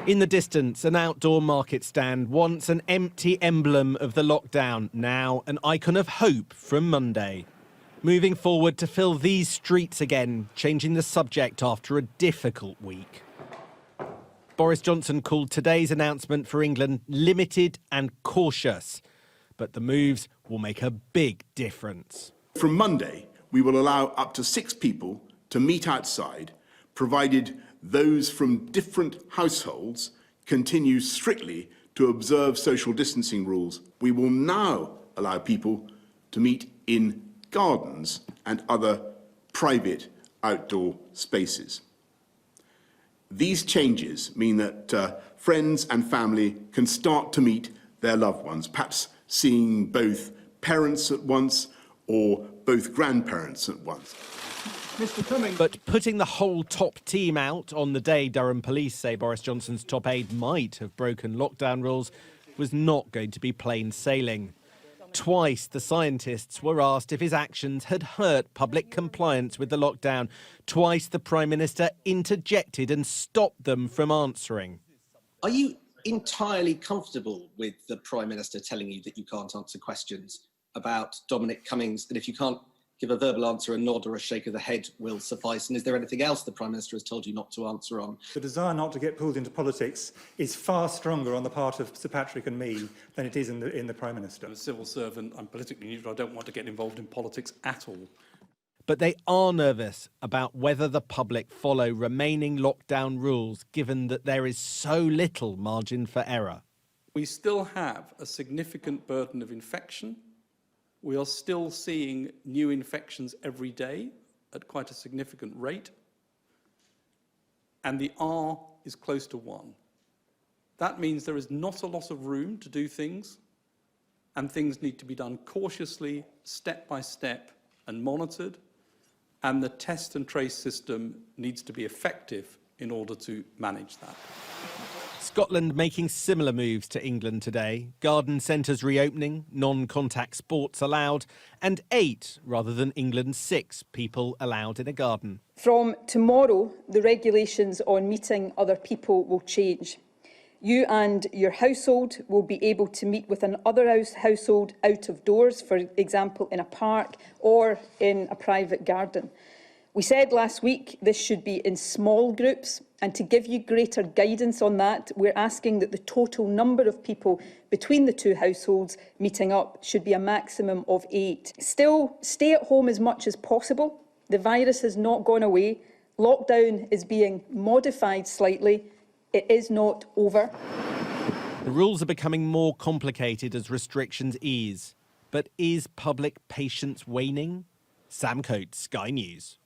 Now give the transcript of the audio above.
In the distance, an outdoor market stand, once an empty emblem of the lockdown, now an icon of hope from Monday. Moving forward to fill these streets again, changing the subject after a difficult week. Boris Johnson called today's announcement for England limited and cautious, but the moves will make a big difference. From Monday, we will allow up to 6 people to meet outside, provided those from different households continue strictly to observe social distancing rules. We will now allow people to meet in gardens and other private outdoor spaces. These changes mean that friends and family can start to meet their loved ones, perhaps seeing both parents at once or both grandparents at once. Mr. Cummings. But putting the whole top team out on the day Durham police say Boris Johnson's top aide might have broken lockdown rules was not going to be plain sailing. Twice the scientists were asked if his actions had hurt public compliance with the lockdown. Twice the Prime Minister interjected and stopped them from answering. Are you entirely comfortable with the Prime Minister telling you that you can't answer questions about Dominic Cummings, and if you can't give a verbal answer, a nod or a shake of the head will suffice? And is there anything else the Prime Minister has told you not to answer on? The desire not to get pulled into politics is far stronger on the part of Sir Patrick and me than it is in the Prime Minister. I'm a civil servant, I'm politically neutral, I don't want to get involved in politics at all. But they are nervous about whether the public follow remaining lockdown rules, given that there is so little margin for error. We still have a significant burden of infection. We are still seeing new infections every day at quite a significant rate. And the R is close to 1. That means there is not a lot of room to do things, and things need to be done cautiously, step by step, and monitored. And the test and trace system needs to be effective in order to manage that. Scotland making similar moves to England today. Garden centres reopening, non-contact sports allowed, and 8, rather than England's 6, people allowed in a garden. From tomorrow, the regulations on meeting other people will change. You and your household will be able to meet with another household out of doors, for example, in a park or in a private garden. We said last week this should be in small groups, and to give you greater guidance on that, we're asking that the total number of people between the 2 households meeting up should be a maximum of 8. Still, stay at home as much as possible. The virus has not gone away. Lockdown is being modified slightly. It is not over. The rules are becoming more complicated as restrictions ease. But is public patience waning? Sam Coates, Sky News.